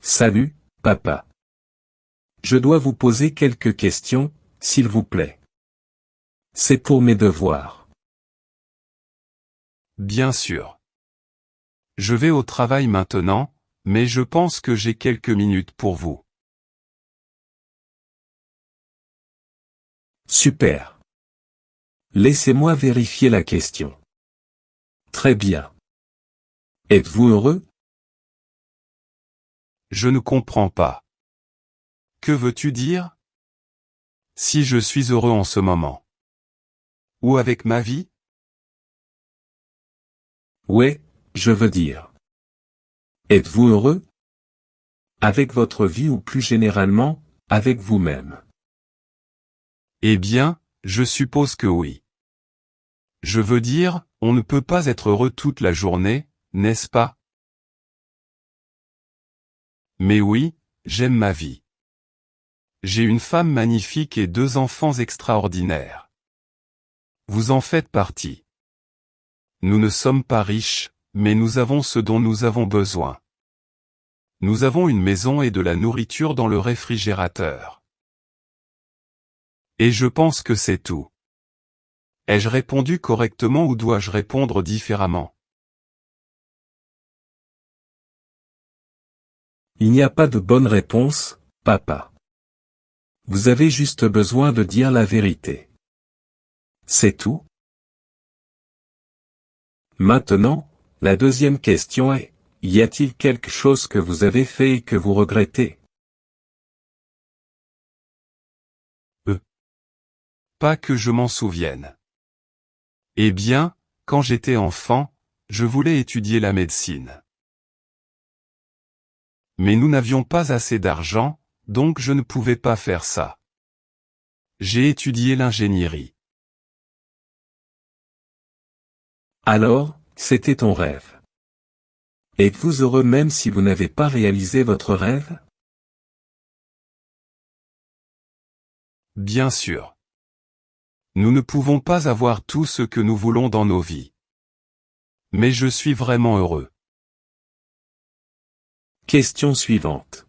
Salut, papa. Je dois vous poser quelques questions, s'il vous plaît. C'est pour mes devoirs. Bien sûr. Je vais au travail maintenant, mais je pense que j'ai quelques minutes pour vous. Super. Laissez-moi vérifier la question. Très bien. Êtes-vous heureux? Je ne comprends pas. Que veux-tu dire? Si je suis heureux en ce moment. Ou avec ma vie? Ouais, je veux dire. Êtes-vous heureux? Avec votre vie ou plus généralement, avec vous-même? Eh bien, je suppose que oui. Je veux dire, on ne peut pas être heureux toute la journée, n'est-ce pas? Mais oui, j'aime ma vie. J'ai une femme magnifique et 2 enfants extraordinaires. Vous en faites partie. Nous ne sommes pas riches, mais nous avons ce dont nous avons besoin. Nous avons une maison et de la nourriture dans le réfrigérateur. Et je pense que c'est tout. Ai-je répondu correctement ou dois-je répondre différemment? Il n'y a pas de bonne réponse, papa. Vous avez juste besoin de dire la vérité. C'est tout? Maintenant, la deuxième question est, y a-t-il quelque chose que vous avez fait et que vous regrettez? Pas que je m'en souvienne. Eh bien, quand j'étais enfant, je voulais étudier la médecine. Mais nous n'avions pas assez d'argent, donc je ne pouvais pas faire ça. J'ai étudié l'ingénierie. Alors, c'était ton rêve. Êtes-vous heureux même si vous n'avez pas réalisé votre rêve? Bien sûr. Nous ne pouvons pas avoir tout ce que nous voulons dans nos vies. Mais je suis vraiment heureux. Question suivante.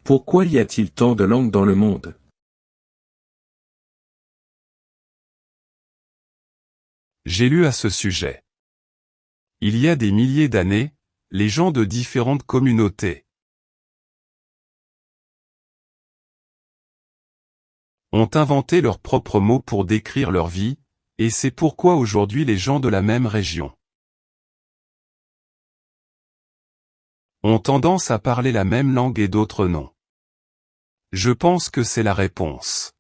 Pourquoi y a-t-il tant de langues dans le monde? J'ai lu à ce sujet. Il y a des milliers d'années, les gens de différentes communautés ont inventé leurs propres mots pour décrire leur vie, et c'est pourquoi aujourd'hui les gens de la même région ont tendance à parler la même langue et d'autres non. Je pense que c'est la réponse.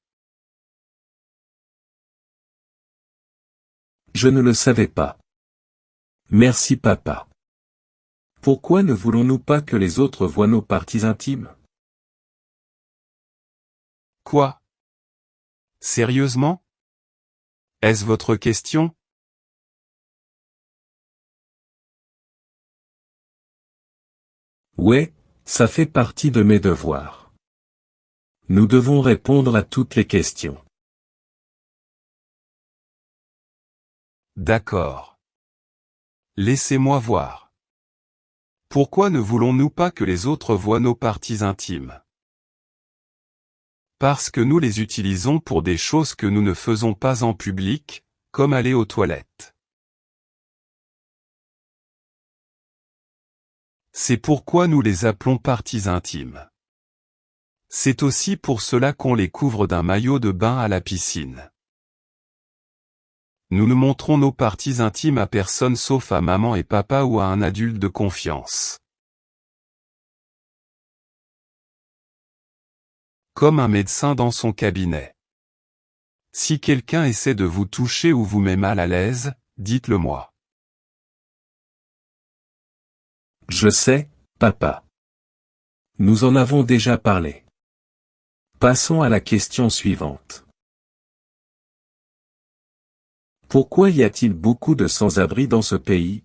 Je ne le savais pas. Merci papa. Pourquoi ne voulons-nous pas que les autres voient nos parties intimes? Quoi? Sérieusement? Est-ce votre question? Ouais, ça fait partie de mes devoirs. Nous devons répondre à toutes les questions. D'accord. Laissez-moi voir. Pourquoi ne voulons-nous pas que les autres voient nos parties intimes? Parce que nous les utilisons pour des choses que nous ne faisons pas en public, comme aller aux toilettes. C'est pourquoi nous les appelons parties intimes. C'est aussi pour cela qu'on les couvre d'un maillot de bain à la piscine. Nous ne montrons nos parties intimes à personne sauf à maman et papa ou à un adulte de confiance. Comme un médecin dans son cabinet. Si quelqu'un essaie de vous toucher ou vous met mal à l'aise, dites-le moi. Je sais, papa. Nous en avons déjà parlé. Passons à la question suivante. Pourquoi y a-t-il beaucoup de sans-abri dans ce pays?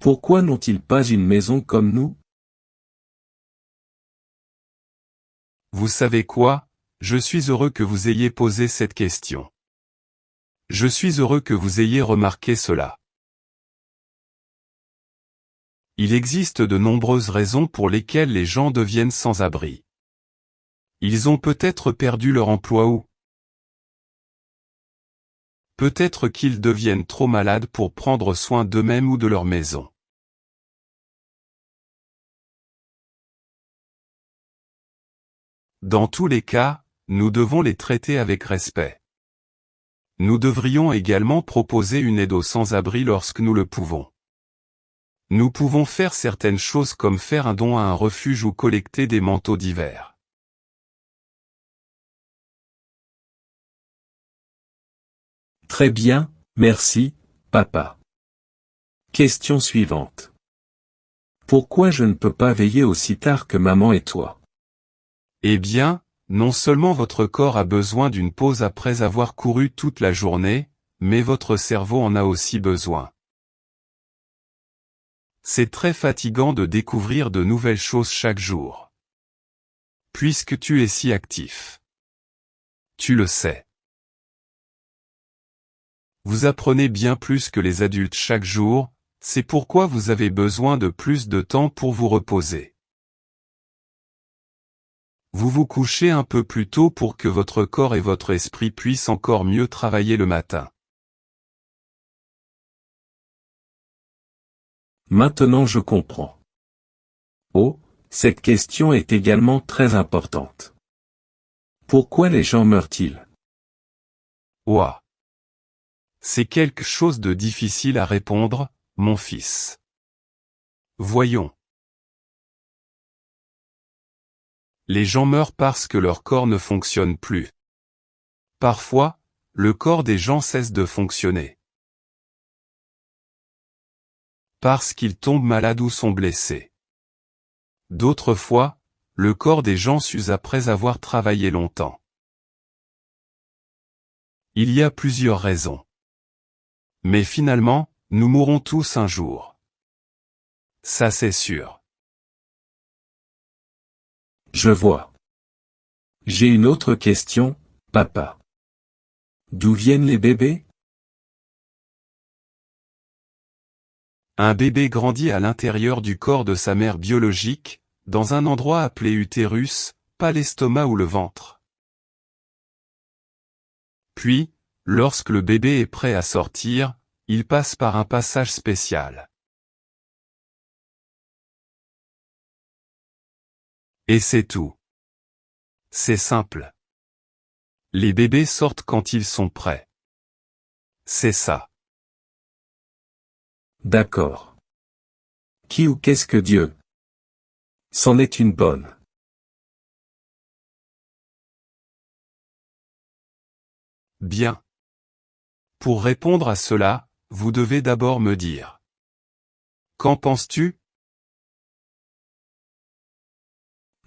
Pourquoi n'ont-ils pas une maison comme nous? Vous savez quoi? Je suis heureux que vous ayez posé cette question. Je suis heureux que vous ayez remarqué cela. Il existe de nombreuses raisons pour lesquelles les gens deviennent sans abri. Ils ont peut-être perdu leur emploi ou peut-être qu'ils deviennent trop malades pour prendre soin d'eux-mêmes ou de leur maison. Dans tous les cas, nous devons les traiter avec respect. Nous devrions également proposer une aide aux sans-abri lorsque nous le pouvons. Nous pouvons faire certaines choses comme faire un don à un refuge ou collecter des manteaux d'hiver. Très bien, merci, papa. Question suivante. Pourquoi je ne peux pas veiller aussi tard que maman et toi? Eh bien, non seulement votre corps a besoin d'une pause après avoir couru toute la journée, mais votre cerveau en a aussi besoin. C'est très fatigant de découvrir de nouvelles choses chaque jour. Puisque tu es si actif. Tu le sais. Vous apprenez bien plus que les adultes chaque jour, c'est pourquoi vous avez besoin de plus de temps pour vous reposer. Vous vous couchez un peu plus tôt pour que votre corps et votre esprit puissent encore mieux travailler le matin. Maintenant je comprends. Oh, cette question est également très importante. Pourquoi les gens meurent-ils? Ouah! C'est quelque chose de difficile à répondre, mon fils. Voyons. Les gens meurent parce que leur corps ne fonctionne plus. Parfois, le corps des gens cesse de fonctionner. Parce qu'ils tombent malades ou sont blessés. D'autres fois, le corps des gens s'use après avoir travaillé longtemps. Il y a plusieurs raisons. Mais finalement, nous mourrons tous un jour. Ça c'est sûr. Je vois. J'ai une autre question, papa. D'où viennent les bébés? Un bébé grandit à l'intérieur du corps de sa mère biologique, dans un endroit appelé utérus, pas l'estomac ou le ventre. Puis, lorsque le bébé est prêt à sortir, il passe par un passage spécial. Et c'est tout. C'est simple. Les bébés sortent quand ils sont prêts. C'est ça. D'accord. Qui ou qu'est-ce que Dieu? C'en est une bonne. Bien. Pour répondre à cela, vous devez d'abord me dire. Qu'en penses-tu?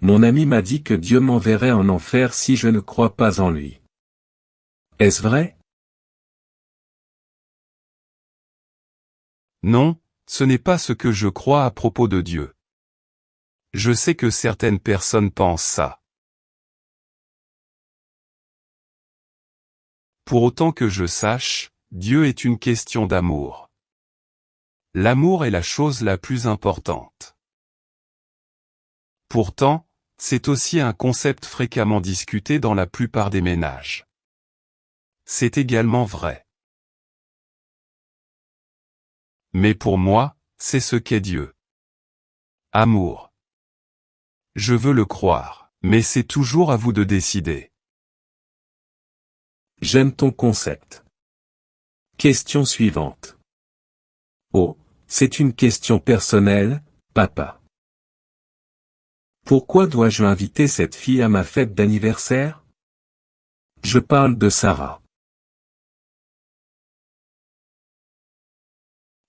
Mon ami m'a dit que Dieu m'enverrait en enfer si je ne crois pas en lui. Est-ce vrai? Non, ce n'est pas ce que je crois à propos de Dieu. Je sais que certaines personnes pensent ça. Pour autant que je sache, Dieu est une question d'amour. L'amour est la chose la plus importante. Pourtant, c'est aussi un concept fréquemment discuté dans la plupart des ménages. C'est également vrai. Mais pour moi, c'est ce qu'est Dieu. Amour. Je veux le croire, mais c'est toujours à vous de décider. J'aime ton concept. Question suivante. Oh, c'est une question personnelle, papa. Pourquoi dois-je inviter cette fille à ma fête d'anniversaire? Je parle de Sarah.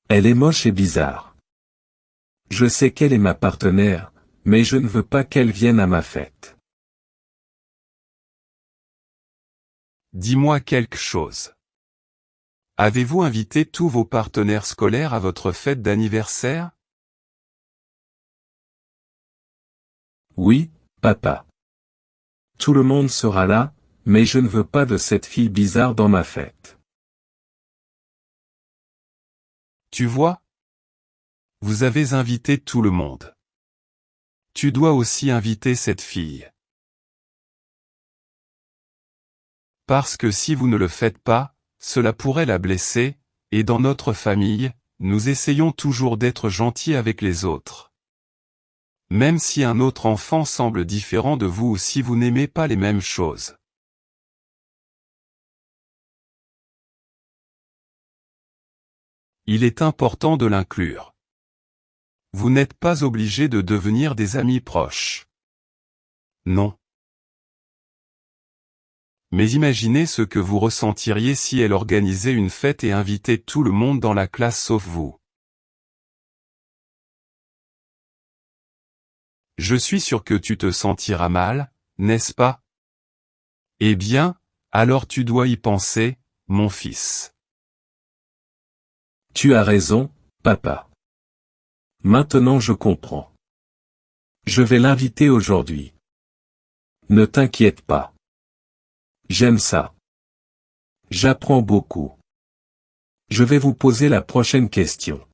Elle est moche et bizarre. Je sais qu'elle est ma partenaire, mais je ne veux pas qu'elle vienne à ma fête. Dis-moi quelque chose. Avez-vous invité tous vos partenaires scolaires à votre fête d'anniversaire? Oui, papa. Tout le monde sera là, mais je ne veux pas de cette fille bizarre dans ma fête. Tu vois? Vous avez invité tout le monde. Tu dois aussi inviter cette fille. Parce que si vous ne le faites pas, cela pourrait la blesser, et dans notre famille, nous essayons toujours d'être gentils avec les autres. Même si un autre enfant semble différent de vous ou si vous n'aimez pas les mêmes choses. Il est important de l'inclure. Vous n'êtes pas obligé de devenir des amis proches. Non. Mais imaginez ce que vous ressentiriez si elle organisait une fête et invitait tout le monde dans la classe sauf vous. Je suis sûr que tu te sentiras mal, n'est-ce pas? Eh bien, alors tu dois y penser, mon fils. Tu as raison, papa. Maintenant je comprends. Je vais l'inviter aujourd'hui. Ne t'inquiète pas. J'aime ça. J'apprends beaucoup. Je vais vous poser la prochaine question.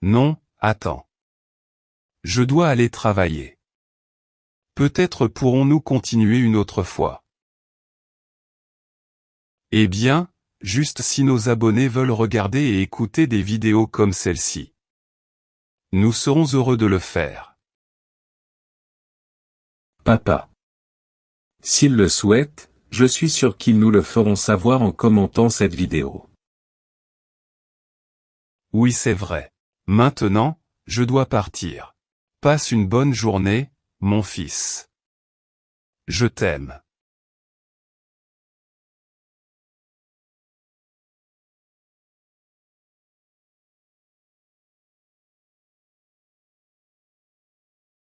Non, attends. Je dois aller travailler. Peut-être pourrons-nous continuer une autre fois. Eh bien, juste si nos abonnés veulent regarder et écouter des vidéos comme celle-ci. Nous serons heureux de le faire. Papa. S'ils le souhaitent, je suis sûr qu'ils nous le feront savoir en commentant cette vidéo. Oui, c'est vrai. Maintenant, je dois partir. Passe une bonne journée, mon fils. Je t'aime.